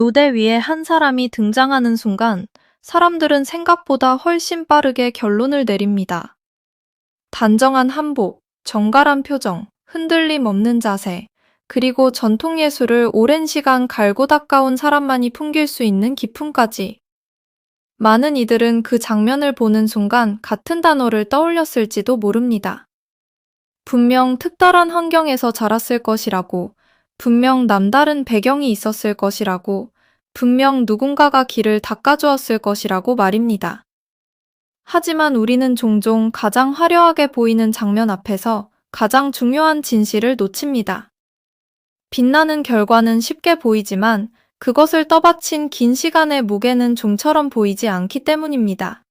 무대 위에 한 사람이 등장하는 순간 사람들은 생각보다 훨씬 빠르게 결론을 내립니다. 단정한 한복, 정갈한 표정, 흔들림 없는 자세, 그리고 전통 예술을 오랜 시간 갈고 닦아온 사람만이 풍길 수 있는 기품까지. 많은 이들은 그 장면을 보는 순간 같은 단어를 떠올렸을지도 모릅니다. 분명 특별한 환경에서 자랐을 것이라고, 분명 남다른 배경이 있었을 것이라고, 분명 누군가가 길을 닦아주었을 것이라고 말입니다. 하지만 우리는 종종 가장 화려하게 보이는 장면 앞에서 가장 중요한 진실을 놓칩니다. 빛나는 결과는 쉽게 보이지만 그것을 떠받친 긴 시간의 무게는 좀처럼 보이지 않기 때문입니다.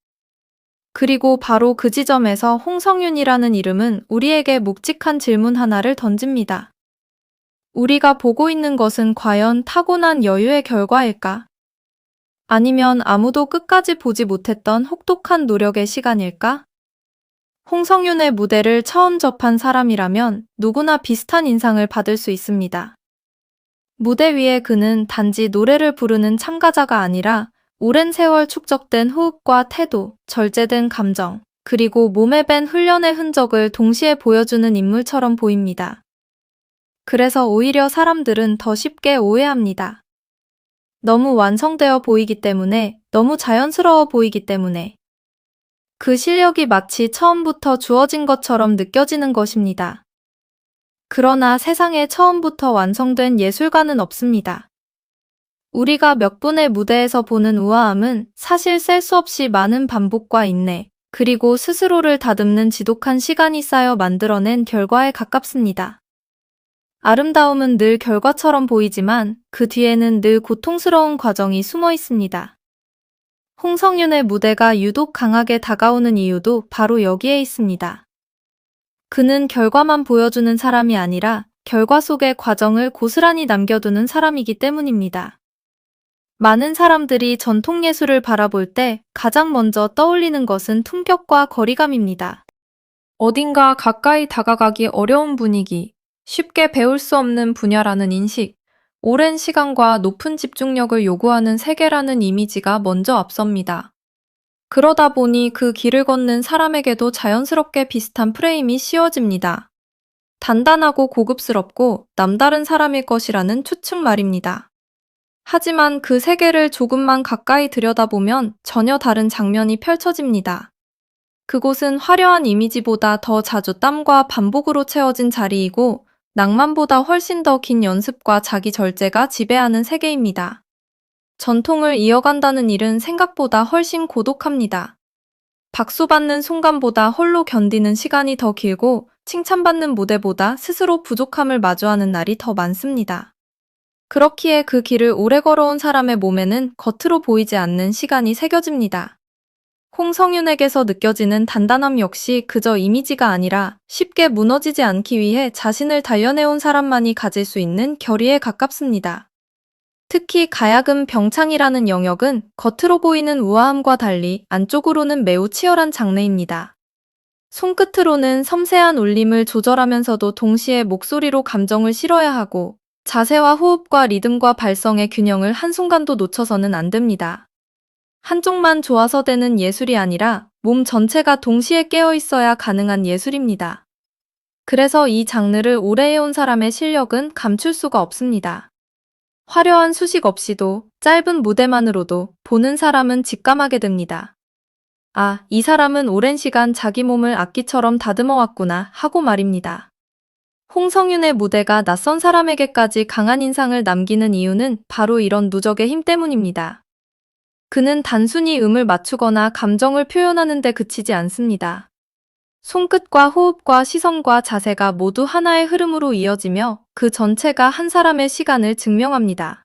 그리고 바로 그 지점에서 홍성윤이라는 이름은 우리에게 묵직한 질문 하나를 던집니다. 우리가 보고 있는 것은 과연 타고난 여유의 결과일까? 아니면 아무도 끝까지 보지 못했던 혹독한 노력의 시간일까? 홍성윤의 무대를 처음 접한 사람이라면 누구나 비슷한 인상을 받을 수 있습니다. 무대 위에 그는 단지 노래를 부르는 참가자가 아니라 오랜 세월 축적된 호흡과 태도, 절제된 감정, 그리고 몸에 밴 훈련의 흔적을 동시에 보여주는 인물처럼 보입니다. 그래서 오히려 사람들은 더 쉽게 오해합니다. 너무 완성되어 보이기 때문에, 너무 자연스러워 보이기 때문에. 그 실력이 마치 처음부터 주어진 것처럼 느껴지는 것입니다. 그러나 세상에 처음부터 완성된 예술가는 없습니다. 우리가 몇 분의 무대에서 보는 우아함은 사실 셀 수 없이 많은 반복과 인내, 그리고 스스로를 다듬는 지독한 시간이 쌓여 만들어낸 결과에 가깝습니다. 아름다움은 늘 결과처럼 보이지만 그 뒤에는 늘 고통스러운 과정이 숨어 있습니다. 홍성윤의 무대가 유독 강하게 다가오는 이유도 바로 여기에 있습니다. 그는 결과만 보여주는 사람이 아니라 결과 속의 과정을 고스란히 남겨두는 사람이기 때문입니다. 많은 사람들이 전통 예술을 바라볼 때 가장 먼저 떠올리는 것은 품격과 거리감입니다. 어딘가 가까이 다가가기 어려운 분위기, 쉽게 배울 수 없는 분야라는 인식, 오랜 시간과 높은 집중력을 요구하는 세계라는 이미지가 먼저 앞섭니다. 그러다 보니 그 길을 걷는 사람에게도 자연스럽게 비슷한 프레임이 씌워집니다. 단단하고 고급스럽고 남다른 사람일 것이라는 추측 말입니다. 하지만 그 세계를 조금만 가까이 들여다보면 전혀 다른 장면이 펼쳐집니다. 그곳은 화려한 이미지보다 더 자주 땀과 반복으로 채워진 자리이고 낭만보다 훨씬 더 긴 연습과 자기 절제가 지배하는 세계입니다. 전통을 이어간다는 일은 생각보다 훨씬 고독합니다. 박수받는 순간보다 홀로 견디는 시간이 더 길고 칭찬받는 무대보다 스스로 부족함을 마주하는 날이 더 많습니다. 그렇기에 그 길을 오래 걸어온 사람의 몸에는 겉으로 보이지 않는 시간이 새겨집니다. 홍성윤에게서 느껴지는 단단함 역시 그저 이미지가 아니라 쉽게 무너지지 않기 위해 자신을 단련해온 사람만이 가질 수 있는 결의에 가깝습니다. 특히 가야금 병창이라는 영역은 겉으로 보이는 우아함과 달리 안쪽으로는 매우 치열한 장르입니다. 손끝으로는 섬세한 울림을 조절하면서도 동시에 목소리로 감정을 실어야 하고 자세와 호흡과 리듬과 발성의 균형을 한순간도 놓쳐서는 안 됩니다. 한쪽만 좋아서 되는 예술이 아니라 몸 전체가 동시에 깨어 있어야 가능한 예술입니다. 그래서 이 장르를 오래 해온 사람의 실력은 감출 수가 없습니다. 화려한 수식 없이도 짧은 무대만으로도 보는 사람은 직감하게 됩니다. 아, 이 사람은 오랜 시간 자기 몸을 악기처럼 다듬어 왔구나 하고 말입니다. 홍성윤의 무대가 낯선 사람에게까지 강한 인상을 남기는 이유는 바로 이런 누적의 힘 때문입니다. 그는 단순히 음을 맞추거나 감정을 표현하는 데 그치지 않습니다. 손끝과 호흡과 시선과 자세가 모두 하나의 흐름으로 이어지며 그 전체가 한 사람의 시간을 증명합니다.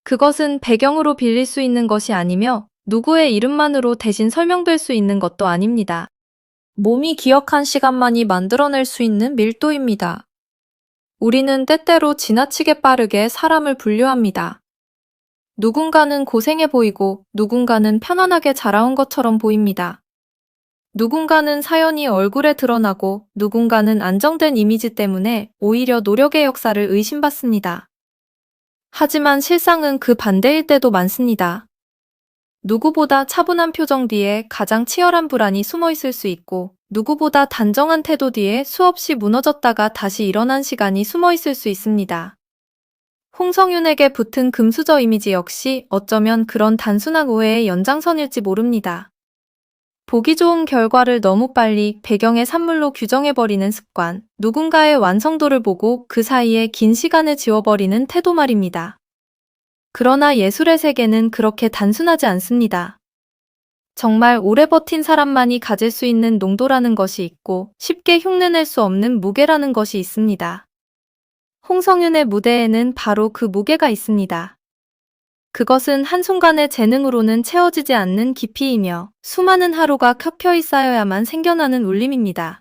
그것은 배경으로 빌릴 수 있는 것이 아니며 누구의 이름만으로 대신 설명될 수 있는 것도 아닙니다. 몸이 기억한 시간만이 만들어낼 수 있는 밀도입니다. 우리는 때때로 지나치게 빠르게 사람을 분류합니다. 누군가는 고생해 보이고 누군가는 편안하게 자라온 것처럼 보입니다. 누군가는 사연이 얼굴에 드러나고 누군가는 안정된 이미지 때문에 오히려 노력의 역사를 의심받습니다. 하지만 실상은 그 반대일 때도 많습니다. 누구보다 차분한 표정 뒤에 가장 치열한 불안이 숨어 있을 수 있고, 누구보다 단정한 태도 뒤에 수없이 무너졌다가 다시 일어난 시간이 숨어 있을 수 있습니다. 홍성윤에게 붙은 금수저 이미지 역시 어쩌면 그런 단순한 오해의 연장선일지 모릅니다. 보기 좋은 결과를 너무 빨리 배경의 산물로 규정해버리는 습관, 누군가의 완성도를 보고 그 사이에 긴 시간을 지워버리는 태도 말입니다. 그러나 예술의 세계는 그렇게 단순하지 않습니다. 정말 오래 버틴 사람만이 가질 수 있는 농도라는 것이 있고 쉽게 흉내낼 수 없는 무게라는 것이 있습니다. 홍성윤의 무대에는 바로 그 무게가 있습니다. 그것은 한순간의 재능으로는 채워지지 않는 깊이이며 수많은 하루가 켜켜이 쌓여야만 생겨나는 울림입니다.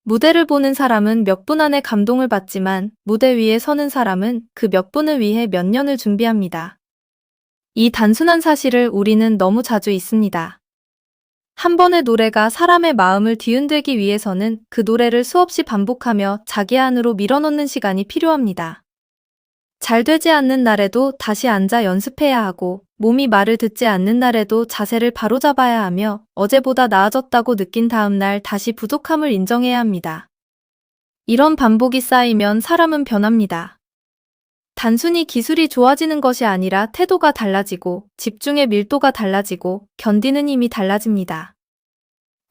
무대를 보는 사람은 몇 분 안에 감동을 받지만 무대 위에 서는 사람은 그 몇 분을 위해 몇 년을 준비합니다. 이 단순한 사실을 우리는 너무 자주 잊습니다. 한 번의 노래가 사람의 마음을 뒤흔들기 위해서는 그 노래를 수없이 반복하며 자기 안으로 밀어넣는 시간이 필요합니다. 잘 되지 않는 날에도 다시 앉아 연습해야 하고, 몸이 말을 듣지 않는 날에도 자세를 바로잡아야 하며, 어제보다 나아졌다고 느낀 다음 날 다시 부족함을 인정해야 합니다. 이런 반복이 쌓이면 사람은 변합니다. 단순히 기술이 좋아지는 것이 아니라 태도가 달라지고, 집중의 밀도가 달라지고, 견디는 힘이 달라집니다.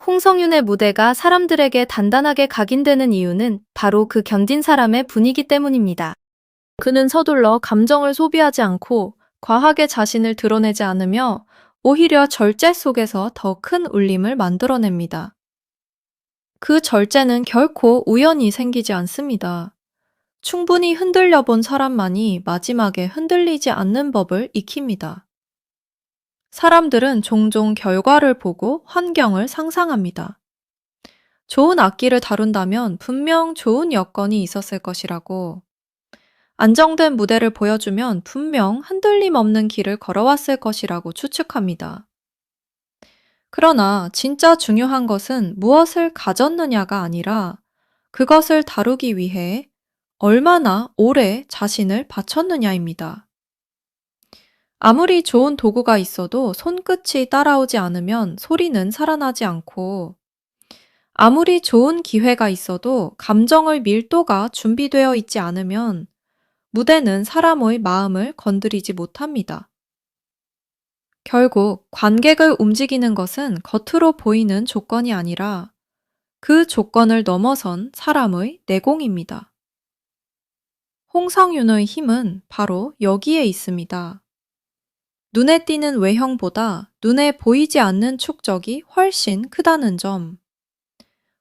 홍성윤의 무대가 사람들에게 단단하게 각인되는 이유는 바로 그 견딘 사람의 분위기 때문입니다. 그는 서둘러 감정을 소비하지 않고 과하게 자신을 드러내지 않으며 오히려 절제 속에서 더 큰 울림을 만들어냅니다. 그 절제는 결코 우연히 생기지 않습니다. 충분히 흔들려 본 사람만이 마지막에 흔들리지 않는 법을 익힙니다. 사람들은 종종 결과를 보고 환경을 상상합니다. 좋은 악기를 다룬다면 분명 좋은 여건이 있었을 것이라고, 안정된 무대를 보여주면 분명 흔들림 없는 길을 걸어왔을 것이라고 추측합니다. 그러나 진짜 중요한 것은 무엇을 가졌느냐가 아니라 그것을 다루기 위해 얼마나 오래 자신을 바쳤느냐입니다. 아무리 좋은 도구가 있어도 손끝이 따라오지 않으면 소리는 살아나지 않고, 아무리 좋은 기회가 있어도 감정의 밀도가 준비되어 있지 않으면 무대는 사람의 마음을 건드리지 못합니다. 결국 관객을 움직이는 것은 겉으로 보이는 조건이 아니라 그 조건을 넘어선 사람의 내공입니다. 홍성윤의 힘은 바로 여기에 있습니다. 눈에 띄는 외형보다 눈에 보이지 않는 축적이 훨씬 크다는 점,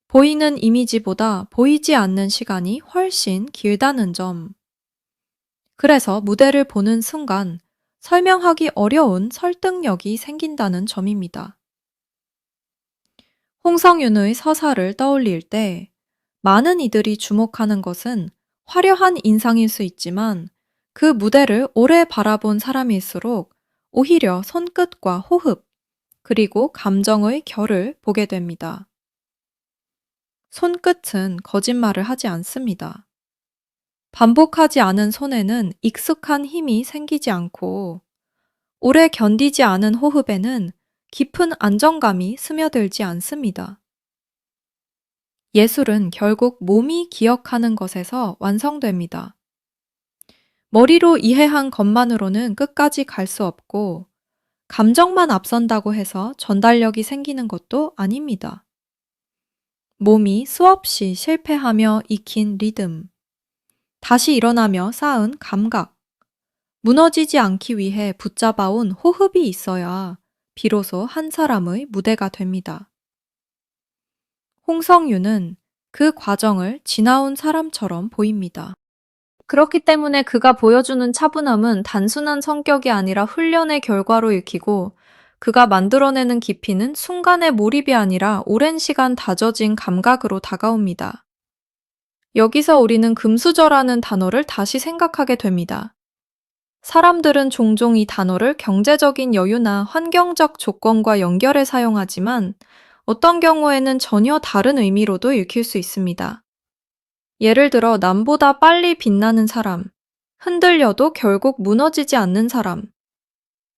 보이는 이미지보다 보이지 않는 시간이 훨씬 길다는 점, 그래서 무대를 보는 순간 설명하기 어려운 설득력이 생긴다는 점입니다. 홍성윤의 서사를 떠올릴 때 많은 이들이 주목하는 것은 화려한 인상일 수 있지만, 그 무대를 오래 바라본 사람일수록 오히려 손끝과 호흡, 그리고 감정의 결을 보게 됩니다. 손끝은 거짓말을 하지 않습니다. 반복하지 않은 손에는 익숙한 힘이 생기지 않고, 오래 견디지 않은 호흡에는 깊은 안정감이 스며들지 않습니다. 예술은 결국 몸이 기억하는 것에서 완성됩니다. 머리로 이해한 것만으로는 끝까지 갈 수 없고, 감정만 앞선다고 해서 전달력이 생기는 것도 아닙니다. 몸이 수없이 실패하며 익힌 리듬, 다시 일어나며 쌓은 감각, 무너지지 않기 위해 붙잡아온 호흡이 있어야 비로소 한 사람의 무대가 됩니다. 홍성윤은 그 과정을 지나온 사람처럼 보입니다. 그렇기 때문에 그가 보여주는 차분함은 단순한 성격이 아니라 훈련의 결과로 읽히고, 그가 만들어내는 깊이는 순간의 몰입이 아니라 오랜 시간 다져진 감각으로 다가옵니다. 여기서 우리는 금수저라는 단어를 다시 생각하게 됩니다. 사람들은 종종 이 단어를 경제적인 여유나 환경적 조건과 연결해 사용하지만, 어떤 경우에는 전혀 다른 의미로도 읽힐 수 있습니다. 예를 들어 남보다 빨리 빛나는 사람, 흔들려도 결국 무너지지 않는 사람.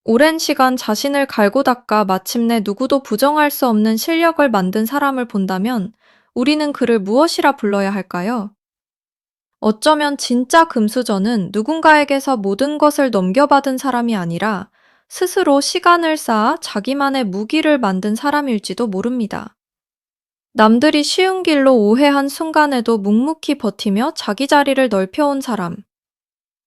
오랜 시간 자신을 갈고 닦아 마침내 누구도 부정할 수 없는 실력을 만든 사람을 본다면 우리는 그를 무엇이라 불러야 할까요? 어쩌면 진짜 금수저는 누군가에게서 모든 것을 넘겨받은 사람이 아니라 스스로 시간을 쌓아 자기만의 무기를 만든 사람일지도 모릅니다. 남들이 쉬운 길로 오해한 순간에도 묵묵히 버티며 자기 자리를 넓혀온 사람.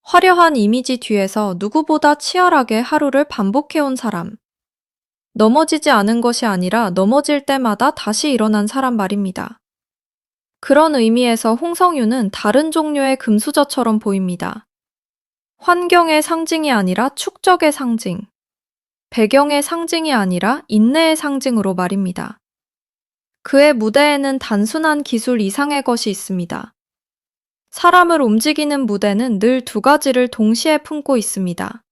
화려한 이미지 뒤에서 누구보다 치열하게 하루를 반복해온 사람. 넘어지지 않은 것이 아니라 넘어질 때마다 다시 일어난 사람 말입니다. 그런 의미에서 홍성유는 다른 종류의 금수저처럼 보입니다. 환경의 상징이 아니라 축적의 상징. 배경의 상징이 아니라 인내의 상징으로 말입니다. 그의 무대에는 단순한 기술 이상의 것이 있습니다. 사람을 움직이는 무대는 늘 두 가지를 동시에 품고 있습니다.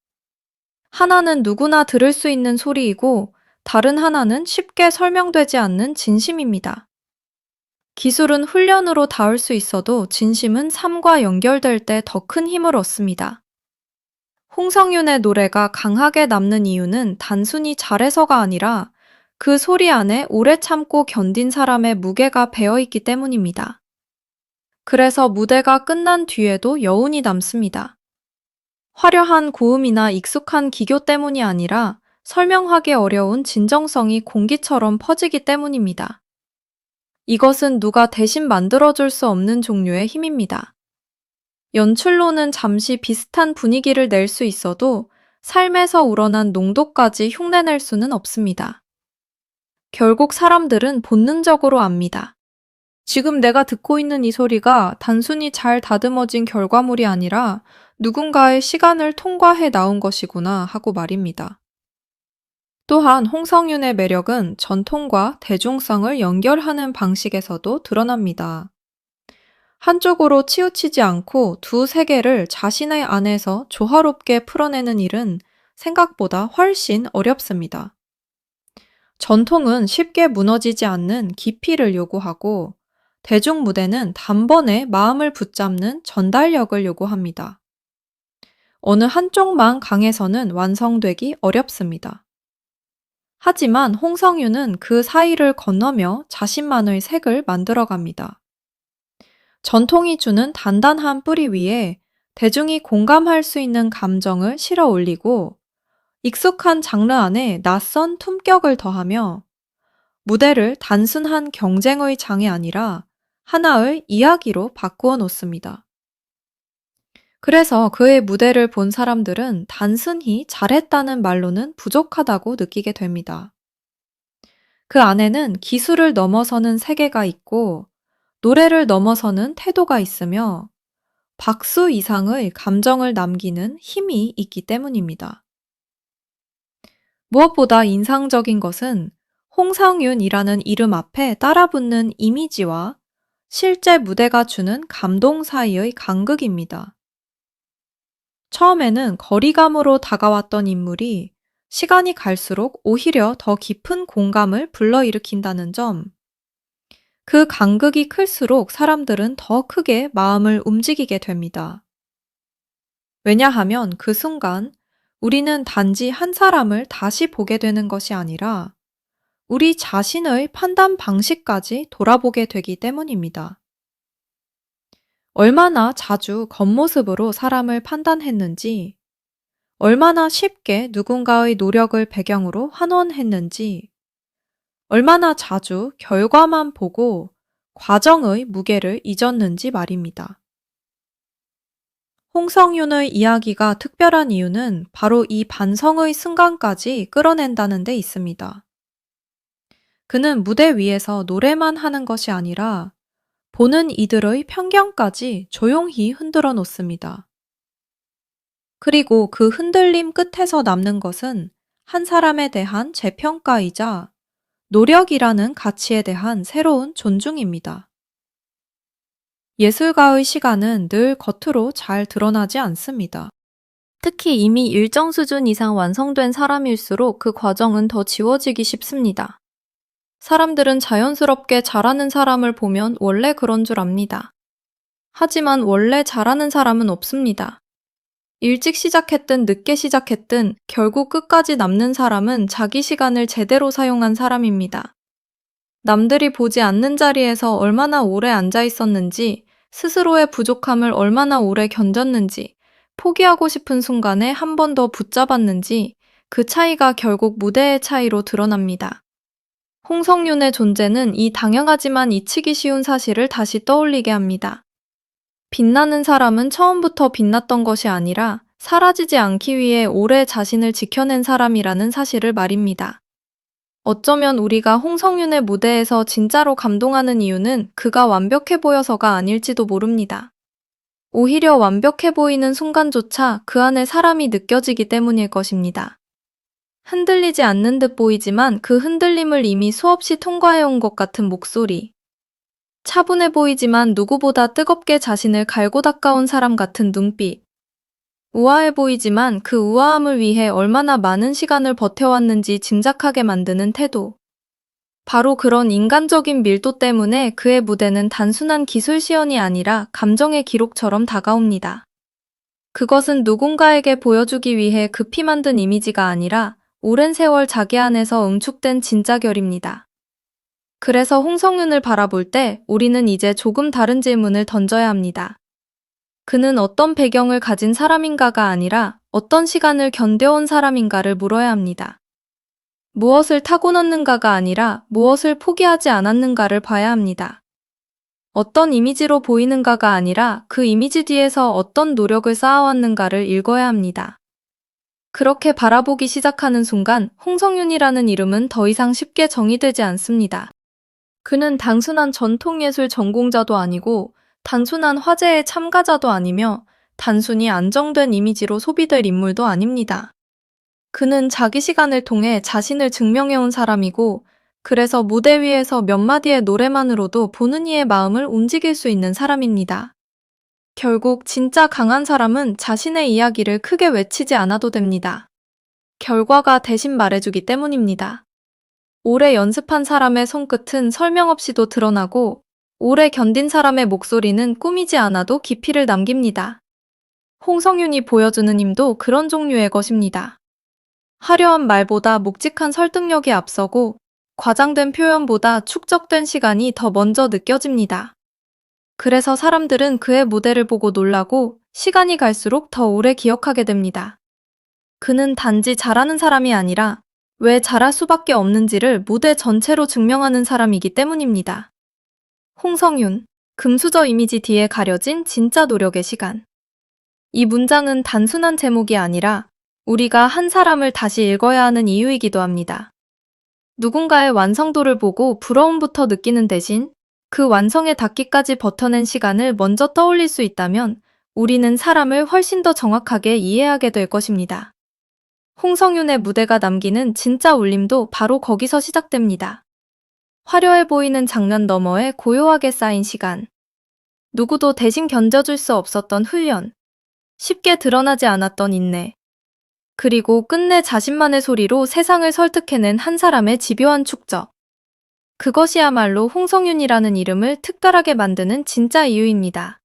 하나는 누구나 들을 수 있는 소리이고 다른 하나는 쉽게 설명되지 않는 진심입니다. 기술은 훈련으로 닿을 수 있어도 진심은 삶과 연결될 때 더 큰 힘을 얻습니다. 홍성윤의 노래가 강하게 남는 이유는 단순히 잘해서가 아니라 그 소리 안에 오래 참고 견딘 사람의 무게가 배어있기 때문입니다. 그래서 무대가 끝난 뒤에도 여운이 남습니다. 화려한 고음이나 익숙한 기교 때문이 아니라 설명하기 어려운 진정성이 공기처럼 퍼지기 때문입니다. 이것은 누가 대신 만들어줄 수 없는 종류의 힘입니다. 연출로는 잠시 비슷한 분위기를 낼 수 있어도 삶에서 우러난 농도까지 흉내낼 수는 없습니다. 결국 사람들은 본능적으로 압니다. 지금 내가 듣고 있는 이 소리가 단순히 잘 다듬어진 결과물이 아니라 누군가의 시간을 통과해 나온 것이구나 하고 말입니다. 또한 홍성윤의 매력은 전통과 대중성을 연결하는 방식에서도 드러납니다. 한쪽으로 치우치지 않고 두 세계를 자신의 안에서 조화롭게 풀어내는 일은 생각보다 훨씬 어렵습니다. 전통은 쉽게 무너지지 않는 깊이를 요구하고 대중무대는 단번에 마음을 붙잡는 전달력을 요구합니다. 어느 한쪽만 강해서는 완성되기 어렵습니다. 하지만 홍성유는 그 사이를 건너며 자신만의 색을 만들어갑니다. 전통이 주는 단단한 뿌리 위에 대중이 공감할 수 있는 감정을 실어 올리고 익숙한 장르 안에 낯선 품격을 더하며 무대를 단순한 경쟁의 장이 아니라 하나의 이야기로 바꾸어 놓습니다. 그래서 그의 무대를 본 사람들은 단순히 잘했다는 말로는 부족하다고 느끼게 됩니다. 그 안에는 기술을 넘어서는 세계가 있고 노래를 넘어서는 태도가 있으며 박수 이상의 감정을 남기는 힘이 있기 때문입니다. 무엇보다 인상적인 것은 홍성윤이라는 이름 앞에 따라붙는 이미지와 실제 무대가 주는 감동 사이의 간극입니다. 처음에는 거리감으로 다가왔던 인물이 시간이 갈수록 오히려 더 깊은 공감을 불러일으킨다는 점, 그 간극이 클수록 사람들은 더 크게 마음을 움직이게 됩니다. 왜냐하면 그 순간 우리는 단지 한 사람을 다시 보게 되는 것이 아니라 우리 자신의 판단 방식까지 돌아보게 되기 때문입니다. 얼마나 자주 겉모습으로 사람을 판단했는지, 얼마나 쉽게 누군가의 노력을 배경으로 환원했는지, 얼마나 자주 결과만 보고 과정의 무게를 잊었는지 말입니다. 홍성윤의 이야기가 특별한 이유는 바로 이 반성의 순간까지 끌어낸다는 데 있습니다. 그는 무대 위에서 노래만 하는 것이 아니라 보는 이들의 편견까지 조용히 흔들어 놓습니다. 그리고 그 흔들림 끝에서 남는 것은 한 사람에 대한 재평가이자 노력이라는 가치에 대한 새로운 존중입니다. 예술가의 시간은 늘 겉으로 잘 드러나지 않습니다. 특히 이미 일정 수준 이상 완성된 사람일수록 그 과정은 더 지워지기 쉽습니다. 사람들은 자연스럽게 잘하는 사람을 보면 원래 그런 줄 압니다. 하지만 원래 잘하는 사람은 없습니다. 일찍 시작했든 늦게 시작했든 결국 끝까지 남는 사람은 자기 시간을 제대로 사용한 사람입니다. 남들이 보지 않는 자리에서 얼마나 오래 앉아 있었는지, 스스로의 부족함을 얼마나 오래 견뎠는지, 포기하고 싶은 순간에 한 번 더 붙잡았는지, 그 차이가 결국 무대의 차이로 드러납니다. 홍성윤의 존재는 이 당연하지만 잊히기 쉬운 사실을 다시 떠올리게 합니다. 빛나는 사람은 처음부터 빛났던 것이 아니라 사라지지 않기 위해 오래 자신을 지켜낸 사람이라는 사실을 말입니다. 어쩌면 우리가 홍성윤의 무대에서 진짜로 감동하는 이유는 그가 완벽해 보여서가 아닐지도 모릅니다. 오히려 완벽해 보이는 순간조차 그 안에 사람이 느껴지기 때문일 것입니다. 흔들리지 않는 듯 보이지만 그 흔들림을 이미 수없이 통과해온 것 같은 목소리. 차분해 보이지만 누구보다 뜨겁게 자신을 갈고 닦아온 사람 같은 눈빛. 우아해 보이지만 그 우아함을 위해 얼마나 많은 시간을 버텨왔는지 짐작하게 만드는 태도. 바로 그런 인간적인 밀도 때문에 그의 무대는 단순한 기술 시연이 아니라 감정의 기록처럼 다가옵니다. 그것은 누군가에게 보여주기 위해 급히 만든 이미지가 아니라 오랜 세월 자기 안에서 응축된 진짜결입니다. 그래서 홍성윤을 바라볼 때 우리는 이제 조금 다른 질문을 던져야 합니다. 그는 어떤 배경을 가진 사람인가가 아니라 어떤 시간을 견뎌온 사람인가를 물어야 합니다. 무엇을 타고났는가가 아니라 무엇을 포기하지 않았는가를 봐야 합니다. 어떤 이미지로 보이는가가 아니라 그 이미지 뒤에서 어떤 노력을 쌓아왔는가를 읽어야 합니다. 그렇게 바라보기 시작하는 순간 홍성윤이라는 이름은 더 이상 쉽게 정의되지 않습니다. 그는 단순한 전통예술 전공자도 아니고 단순한 화제의 참가자도 아니며 단순히 안정된 이미지로 소비될 인물도 아닙니다. 그는 자기 시간을 통해 자신을 증명해온 사람이고 그래서 무대 위에서 몇 마디의 노래만으로도 보는 이의 마음을 움직일 수 있는 사람입니다. 결국 진짜 강한 사람은 자신의 이야기를 크게 외치지 않아도 됩니다. 결과가 대신 말해주기 때문입니다. 오래 연습한 사람의 손끝은 설명 없이도 드러나고 오래 견딘 사람의 목소리는 꾸미지 않아도 깊이를 남깁니다. 홍성윤이 보여주는 힘도 그런 종류의 것입니다. 화려한 말보다 묵직한 설득력이 앞서고 과장된 표현보다 축적된 시간이 더 먼저 느껴집니다. 그래서 사람들은 그의 무대를 보고 놀라고 시간이 갈수록 더 오래 기억하게 됩니다. 그는 단지 잘하는 사람이 아니라 왜 잘할 수밖에 없는지를 무대 전체로 증명하는 사람이기 때문입니다. 홍성윤, 금수저 이미지 뒤에 가려진 진짜 노력의 시간. 이 문장은 단순한 제목이 아니라 우리가 한 사람을 다시 읽어야 하는 이유이기도 합니다. 누군가의 완성도를 보고 부러움부터 느끼는 대신 그 완성에 닿기까지 버텨낸 시간을 먼저 떠올릴 수 있다면 우리는 사람을 훨씬 더 정확하게 이해하게 될 것입니다. 홍성윤의 무대가 남기는 진짜 울림도 바로 거기서 시작됩니다. 화려해 보이는 장면 너머에 고요하게 쌓인 시간. 누구도 대신 견뎌줄 수 없었던 훈련. 쉽게 드러나지 않았던 인내. 그리고 끝내 자신만의 소리로 세상을 설득해낸 한 사람의 집요한 축적. 그것이야말로 홍성윤이라는 이름을 특별하게 만드는 진짜 이유입니다.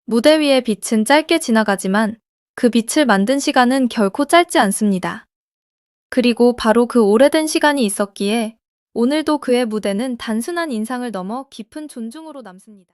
무대 위의 빛은 짧게 지나가지만 그 빛을 만든 시간은 결코 짧지 않습니다. 그리고 바로 그 오래된 시간이 있었기에 오늘도 그의 무대는 단순한 인상을 넘어 깊은 존중으로 남습니다.